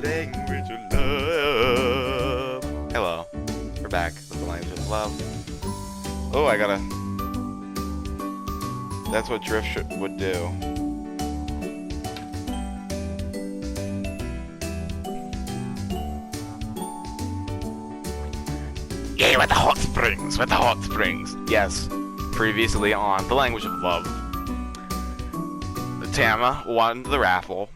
Language of love. Hello. We're back with the language of love. Oh, I gotta... That's what drift would do. Yeah, with the hot springs, with the hot springs. Yes, previously on the language of love. Tama won the raffle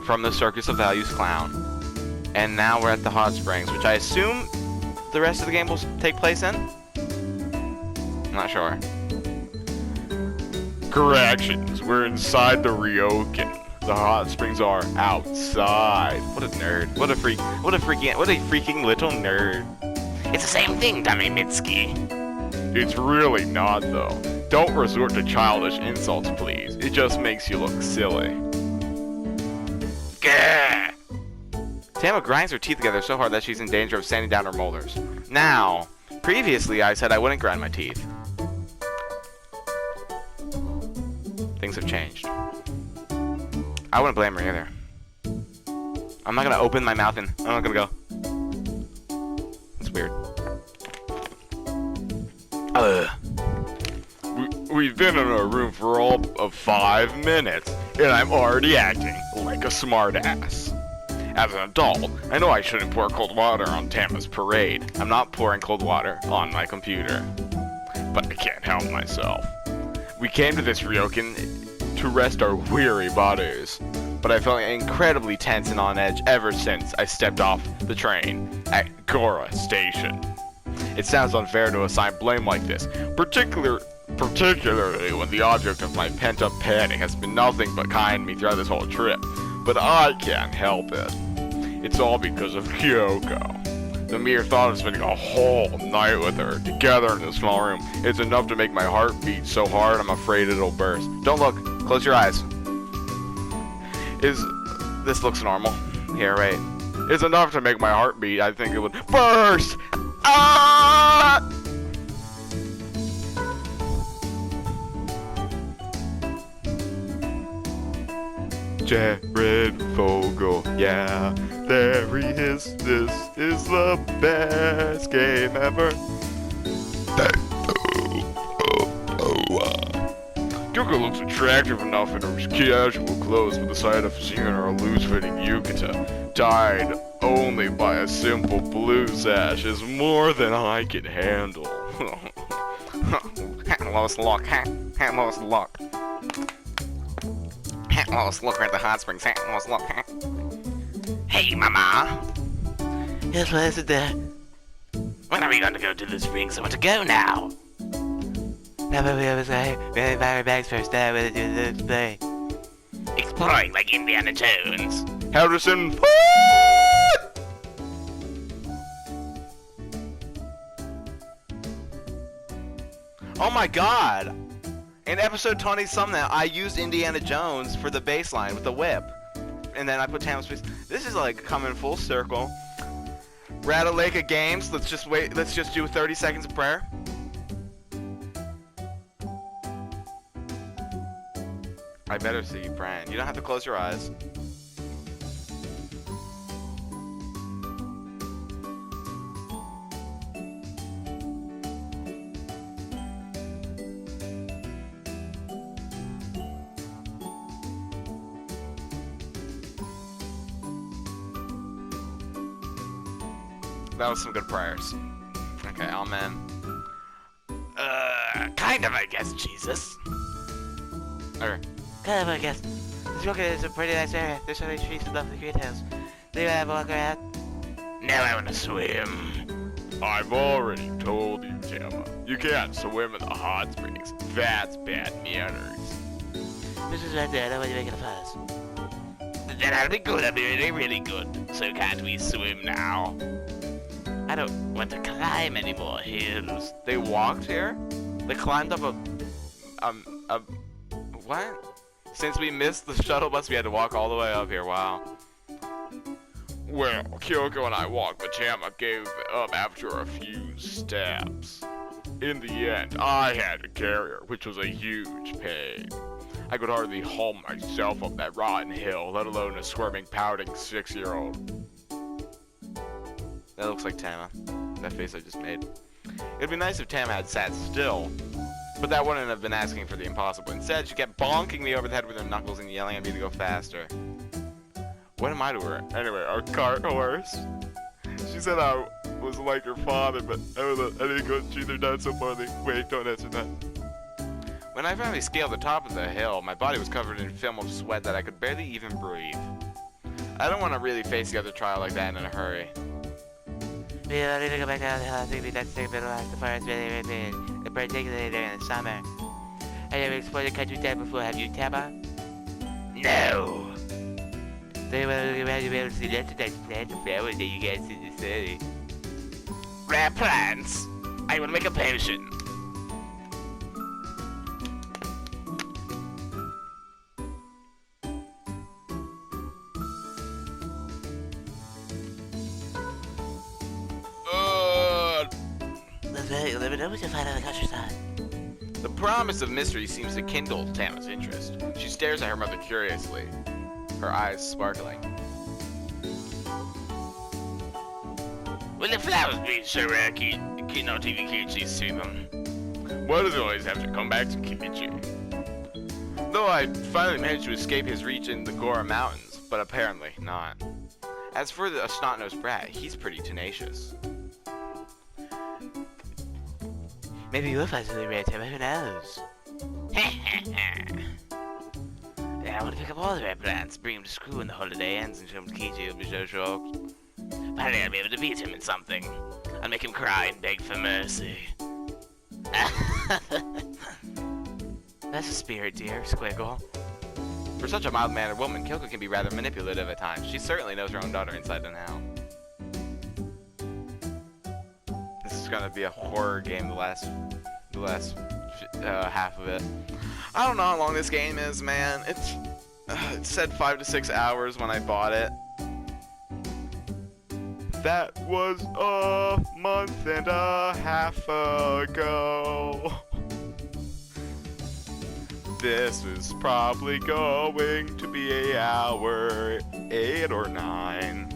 from the Circus of Values clown. And now we're at the hot springs, which I assume the rest of the game will take place in? I'm not sure. Corrections, we're inside the ryokan. The hot springs are outside. What a nerd. What a freaking little nerd. It's the same thing, Dummy Mitsuki. It's really not, though. Don't resort to childish insults, please. It just makes you look silly. Gah! Tama grinds her teeth together so hard that she's in danger of sanding down her molars. Now, previously I said I wouldn't grind my teeth. Things have changed. I wouldn't blame her either. I'm not gonna open my mouth and I'm not gonna go. It's weird. We've been in our room for all of 5 minutes, and I'm already acting like a smartass. As an adult, I know I shouldn't pour cold water on Tama's parade. I'm not pouring cold water on my computer. But I can't help myself. We came to this ryokan to rest our weary bodies, but I felt incredibly tense and on edge ever since I stepped off the train at Gora Station. It sounds unfair to assign blame like this, particularly when the object of my pent-up panic has been nothing but kind to me throughout this whole trip. But I can't help it. It's all because of Kyoko. The mere thought of spending a whole night with her, together in a small room, is enough to make my heart beat so hard I'm afraid it'll burst. Don't look. Close your eyes. This looks normal. Here, right. It's enough to make my heart beat. I think it would burst! Ah! Jared Vogel, yeah, there he is. This is the best game ever. Kyoko looks attractive enough in her casual clothes, but the sight of seeing her loose-fitting yukata, tied only by a simple blue sash, is more than I can handle. Lost luck, lost luck. Lost luck at the hot springs, lost luck. Hey, mama. Yes, what is it there? When are we going to go to the springs? I want to go now. No, but we always go very bags first. Then we'll do the display. Exploring like Indiana Jones. Harrison Ford! Oh my god! In episode 20 something, I used Indiana Jones for the baseline with the whip. And then I put Tama's face. This is like coming full circle. Radaleka Games, let's just do 30 seconds of prayer. I better see you praying. You don't have to close your eyes. That was some good prayers. Okay, amen. Kind of, I guess, Jesus. Okay. Kind of, I guess. This ryokan is a pretty nice area. There's so many trees and lovely greenhouse. Do you have a walk around? Now I want to swim. I've already told you, Tama. You can't swim in the hot springs. That's bad manners. This is right there. I don't want you making a fuss. Then I'll be good. I'll be really, really good. So can't we swim now? I don't want to climb any more hills. They walked here? They climbed up a what? Since we missed the shuttle bus, we had to walk all the way up here. Wow. Well, Kyoko and I walked, but Tama gave up after a few steps. In the end, I had to carry her, which was a huge pain. I could hardly haul myself up that rotten hill, let alone a squirming, pouting 6-year-old. That looks like Tama. That face I just made. It'd be nice if Tama had sat still, but that wouldn't have been asking for the impossible. Instead, she kept bonking me over the head with her knuckles and yelling at me to go faster. What am I to her? Anyway, our cart horse. She said I was like her father, but I didn't go treat her dad so funny. Wait, don't answer that. When I finally scaled the top of the hill, my body was covered in film of sweat that I could barely even breathe. I don't want to really face the other trial like that in a hurry. We need to go back down the hill. I think that's the middle of the forest really big, particularly during the summer. I never explored the countryside before, have you, Tama? No! They want to be able to see lots of nice plants and flowers that you guys see in the city. Rare plants? I will make a potion. Let me know what you find on the countryside. The promise of mystery seems to kindle Tama's interest. She stares at her mother curiously, her eyes sparkling. Will the flowers be so rare, not even cute see them? Why does it always have to come back to Kibichi? Though I finally managed to escape his reach in the Gora Mountains, but apparently not. As for the snot-nosed brat, he's pretty tenacious. Maybe you'll find something rare, Tama, who knows? Yeah, I want to pick up all the rare plants, bring them to school when the holiday ends, and show them to Kichi. He'll be so shocked. Finally, I'll be able to beat him in something. I'll make him cry and beg for mercy. That's a spirit, dear Squiggle. For such a mild-mannered woman, Kyoko can be rather manipulative at times. She certainly knows her own daughter inside and out. This is gonna be a horror game. The last half of it. I don't know how long this game is, man. It said 5 to 6 hours when I bought it. That was a month and a half ago. This is probably going to be an hour 8 or 9.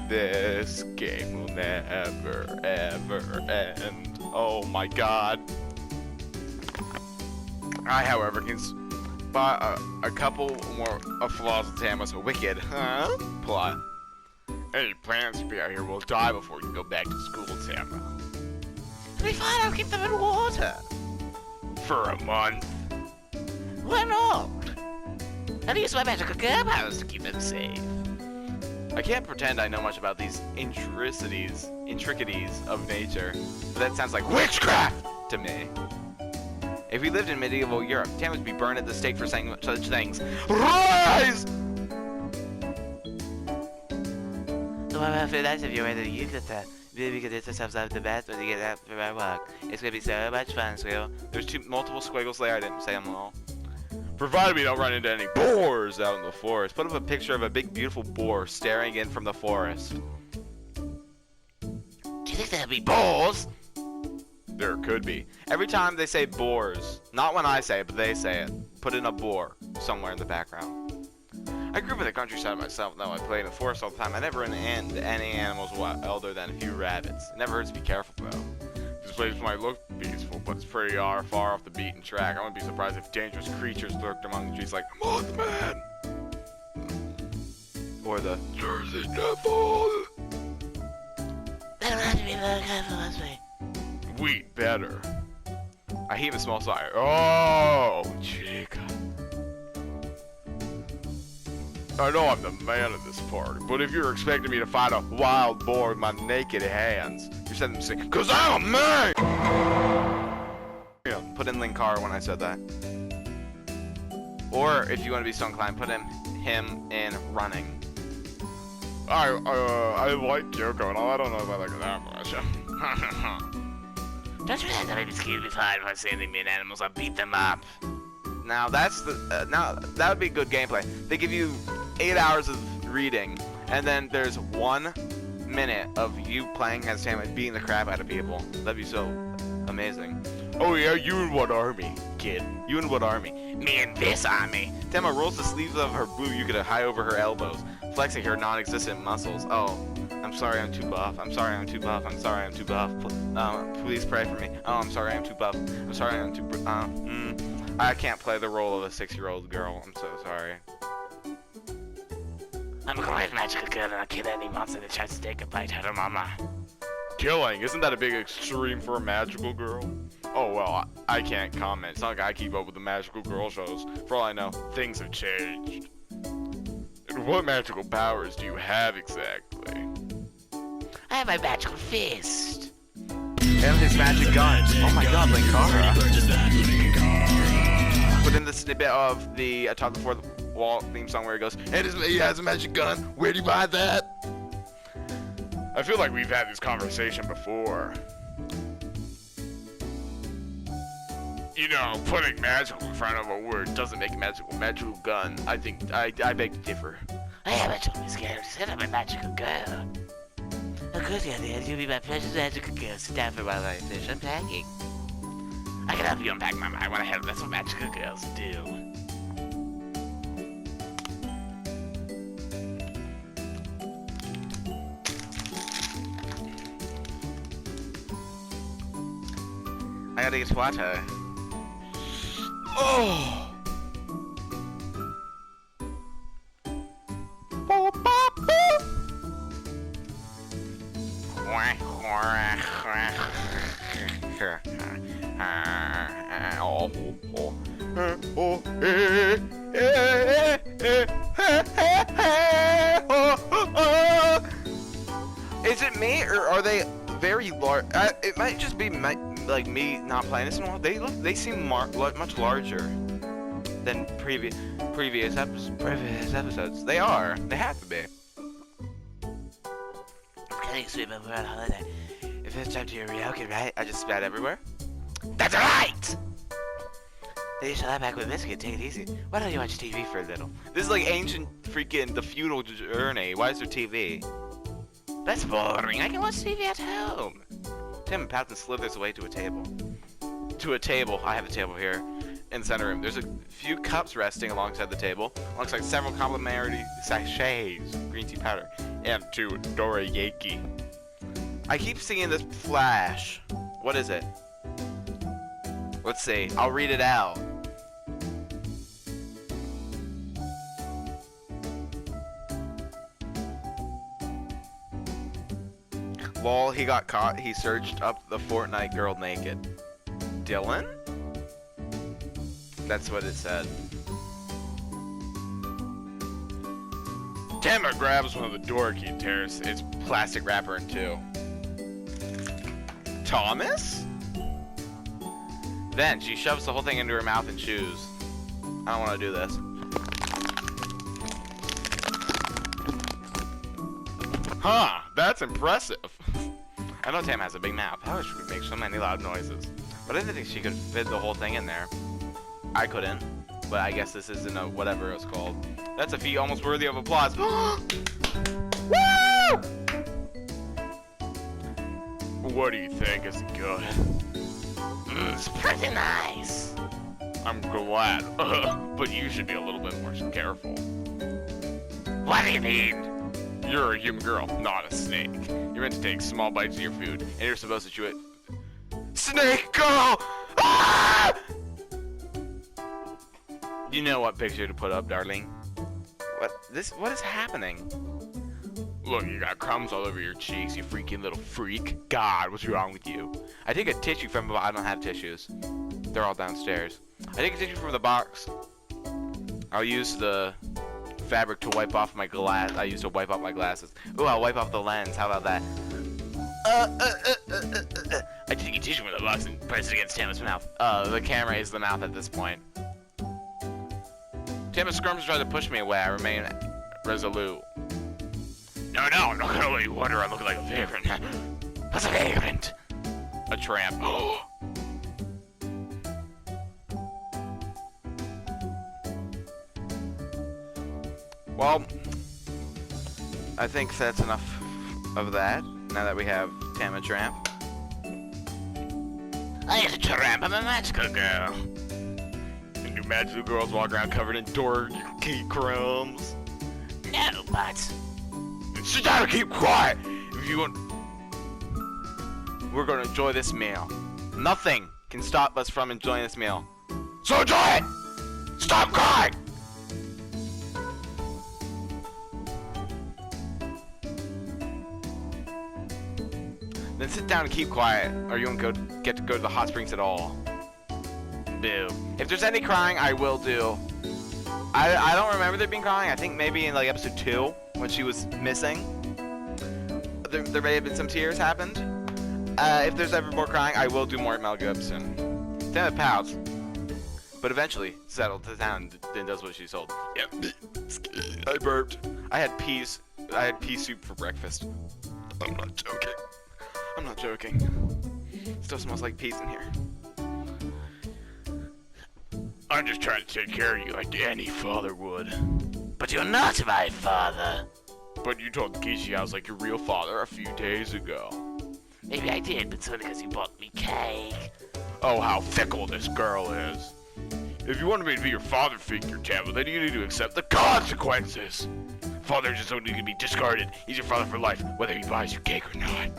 This game will never, ever end. Oh my god. I, however, can spot a couple more flaws with Tama's wicked, plot. Any plants to be out here will die before you go back to school, Tama. It'll be fine, I'll keep them in water. For a month? Why not? I'll use my magical girl powers to keep them safe. I can't pretend I know much about these intricacies of nature, but that sounds like witchcraft to me. If we lived in medieval Europe, Tama would be burned at the stake for saying such things. Rise! I feel nice if you're ready to use it. Maybe we could get ourselves out of the bath when we get out for our walk. It's gonna be so much fun, Squiggle. There's multiple Squiggles there. I didn't say them all. Provided we don't run into any boars out in the forest. Put up a picture of a big, beautiful boar staring in from the forest. Do you think there'll be boars? There could be. Every time they say boars, not when I say it, but they say it, put in a boar somewhere in the background. I grew up in the countryside myself, though I played in the forest all the time. I never ran into any animals elder than a few rabbits. It never hurts to be careful, though. This place might look peaceful, but it's pretty far off the beaten track. I wouldn't be surprised if dangerous creatures lurked among the trees like Mothman! Or the Jersey Devil! They don't have to be very careful, must we? We'd better. I heave a small sigh. Oh, chica. I know I'm the man of this party, but if you're expecting me to fight a wild boar with my naked hands, you're setting them sick, 'cause I'm a man! Yeah, put in linkara when I said that. Or, if you want to be so inclined, put him in running. I like Kyoko and all. I don't know if I like her that much. Don't you have to make me scared if I see any mean animals, I'll beat them up. Now that's the now that would be good gameplay. They give you 8 hours of reading, and then there's 1 minute of you playing as Tam and beating the crap out of people. That'd be so amazing. Oh yeah, you in what army, kid? You in what army? Me in this army. Tama rolls the sleeves of her blue yukata high over her elbows, flexing her non-existent muscles. Oh, I'm sorry I'm too buff. I'm sorry I'm too buff. I'm sorry I'm too buff. Please pray for me. Oh, I'm sorry I'm too buff. I'm sorry I'm too I can't play the role of a 6-year-old girl. I'm so sorry. I'm a great magical girl and I'll kill any monster that tries to take a bite out of mama. Killing? Isn't that a big extreme for a magical girl? Oh well, I can't comment. It's not like I keep up with the magical girl shows. For all I know, things have changed. And what magical powers do you have exactly? I have my magical fist. And his magic gun. Oh my god, Linkara. Put in the snippet of the atop the fourth wall theme song where it goes, and he has a magic gun. Where do you buy that? I feel like we've had this conversation before. You know, putting magical in front of a word doesn't make it magical. Magical gun, I think, I beg to differ. I am actually scared to set up a magical girl. Of course, yeah, you'll be my precious magical girl. Sit down for a while while I finish unpacking. I can help you unpack my mind when I have. That's what magical girls do. I gotta get water. Oh! Is it me, or are they very large? It might just be like me not playing this in a while. They seem much larger than previous episodes. They are. They have to be. Can you sweep over on holiday? If it's time to your Ryokan, right? I just spat everywhere. That's right! Then you shall have back with biscuit. Take it easy. Why don't you watch TV for a little? This is like ancient freaking the feudal journey. Why is there TV? That's boring. I can watch TV at home. Tim and Patton slithers away to a table. I have a table here in the center room. There's a few cups resting alongside the table, alongside several complimentary sachets of green tea powder, and 2 dorayaki. I keep seeing this flash. What is it? Let's see. I'll read it out. Lol, he got caught. He searched up the Fortnite girl naked. Dylan? That's what it said. Tama grabs one of the door key and tears its plastic wrapper in 2. Thomas? Then she shoves the whole thing into her mouth and chews. I don't want to do this. Huh, that's impressive. I know Tam has a big mouth. How she could make so many loud noises? But I didn't think she could fit the whole thing in there. I couldn't. But I guess this isn't a whatever it's called. That's a feat almost worthy of applause. Woo! What do you think? Is it good? It's pretty nice. I'm glad. But you should be a little bit more careful. What do you mean? You're a human girl, not a snake. You're meant to take small bites of your food, and you're supposed to chew it. Snake girl! Ah! You know what picture to put up, darling. What is happening? Look, you got crumbs all over your cheeks, you freaking little freak. God, what's wrong with you? I take a tissue from, I don't have tissues. They're all downstairs. I take a tissue from the box. I'll use the fabric to wipe off my glass. I used to wipe off my glasses. Ooh, I'll wipe off the lens. How about that? I take a tissue from the box and press it against Tama's mouth. The camera is the mouth at this point. Tama scrums try to push me away. I remain resolute. No, I'm not gonna let you wander around looking like a vagrant. What's a vagrant? A tramp. Well, I think that's enough of that. Now that we have Tama Tramp. I ain't a tramp, I'm a magical girl. And you magical girls walk around covered in dorky crumbs. No, but... Sit down and keep quiet! If you want... We're gonna enjoy this meal. Nothing can stop us from enjoying this meal. So enjoy it! Stop crying! Then sit down and keep quiet, or you won't get to go to the hot springs at all. Boo. If there's any crying, I will do. I don't remember there being crying. I think maybe in like episode 2, when she was missing, there may have been some tears happened. If there's ever more crying, I will do more Mel Gibson. Then it pouts, but eventually settles down and does what she's told. Yep. I burped. I had pea soup for breakfast. I'm not joking. I'm not joking. Still smells like peas in here. I'm just trying to take care of you like any father would. But you're not my father. But you told Kishi I was like your real father a few days ago. Maybe I did, but it's only because you bought me cake. Oh, how fickle this girl is. If you wanted me to be your father figure, Tama, then you need to accept the consequences. Father just only to be discarded. He's your father for life, whether he buys your cake or not.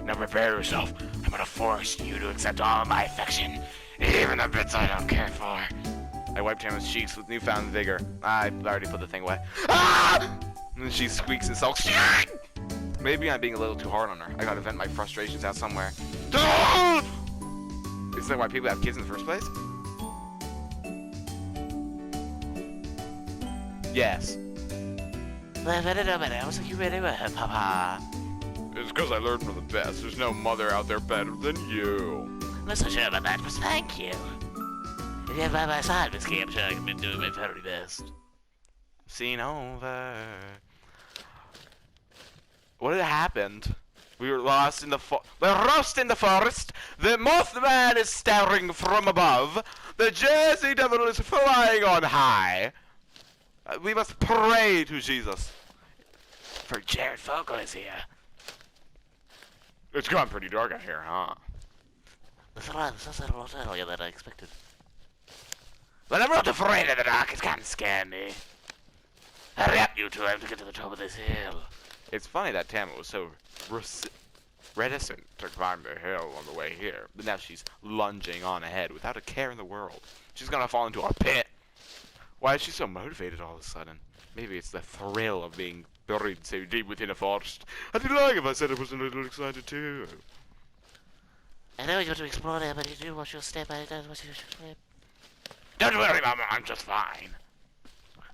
Now prepare yourself. I'm gonna force you to accept all of my affection, even the bits I don't care for. I wiped Tama's cheeks with newfound vigor. I already put the thing away. Ah! And then she squeaks and sulks. Maybe I'm being a little too hard on her. I gotta vent my frustrations out somewhere. Is that why people have kids in the first place? Yes. Well, I don't know, but I was like, you really were, Papa. It's because I learned from the best. There's no mother out there better than you. I'm not so sure about that, but thank you. If you're by my side, Miss Key, I'm sure I've been doing my very best. Scene over. What had happened? We were lost in the We're lost in the forest. The Mothman is staring from above. The Jersey Devil is flying on high. We must pray to Jesus. For Jared Fogle is here. It's gone pretty dark out here, huh? It's a lot earlier than I expected. But I'm not afraid of the dark, it can't scare me. Hurry up, you two, I have to get to the top of this hill. It's funny that Tama was so reticent to climb the hill on the way here, but now she's lunging on ahead without a care in the world. She's gonna fall into a pit. Why is she so motivated all of a sudden? Maybe it's the thrill of being buried so deep within a forest. I'd be lying if I said I wasn't a little excited too. I know you want to explore there, but you do watch your step, I don't watch your step. Don't worry, Mama, I'm just fine.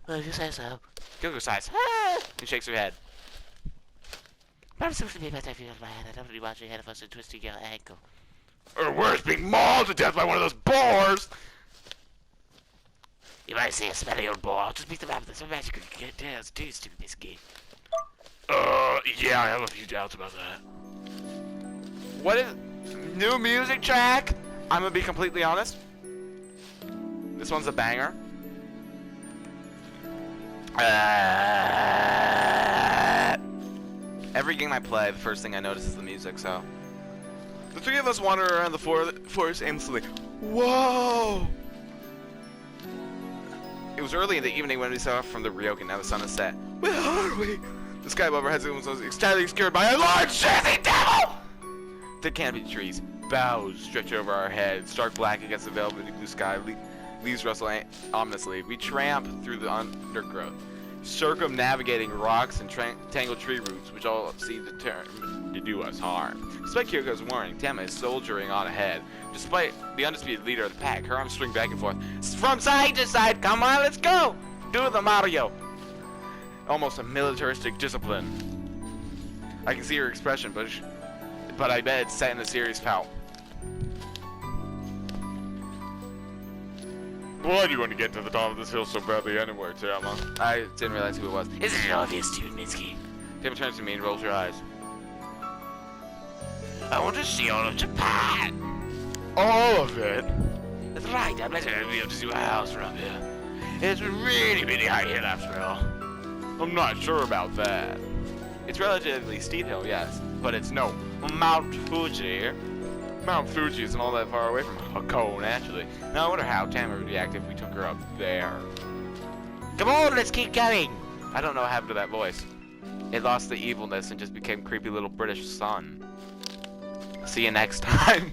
Well, if you say so. Google sighs. Ah! And shakes her head. But it seems to be better if you hold my hand. I don't really want your head of us and twisting your ankle. Or worse, being mauled to death by one of those boars! You might see a smelly old boar. I'll just beat them up. There's no magic you can get down. Do stupid biscuit. Yeah, I have a few doubts about that. What is... New music track? I'm gonna be completely honest. This one's a banger. Every game I play, the first thing I notice is the music, so... The three of us wander around the forest aimlessly. Whoa! It was early in the evening when we set off from the Ryokan. Now the sun is set. Where are we? The sky above our heads was ecstatically obscured by a large Jersey Devil! The canopy trees, boughs stretch over our heads, stark black against the velvety blue sky. Leaves rustle ominously. We tramp through the undergrowth, circumnavigating rocks and tangled tree roots, which all seem determined to do us harm. Despite Kyoko's warning, Tama is soldiering on ahead. Despite the undisputed leader of the pack, her arms swing back and forth. From side to side, come on, let's go! Do the Mario! Almost a militaristic discipline. I can see her expression, but I bet it's set in a serious pout. Why do you want to get to the top of this hill so badly anyway, Tama? I didn't realize who it was. Isn't it obvious, dude, Mitsuki? Tama turns to me and rolls her eyes. I want to see all of Japan. All of it? That's right, I'm letting you be able to see my house from here. It's really, really high hill after all. I'm not sure about that. It's relatively steep hill, yes, but it's no Mount Fuji. Mount Fuji isn't all that far away from Hakone, actually. Now I wonder how Tama would react if we took her up there. Come on, let's keep going. I don't know what happened to that voice. It lost the evilness and just became creepy little British sun. See you next time.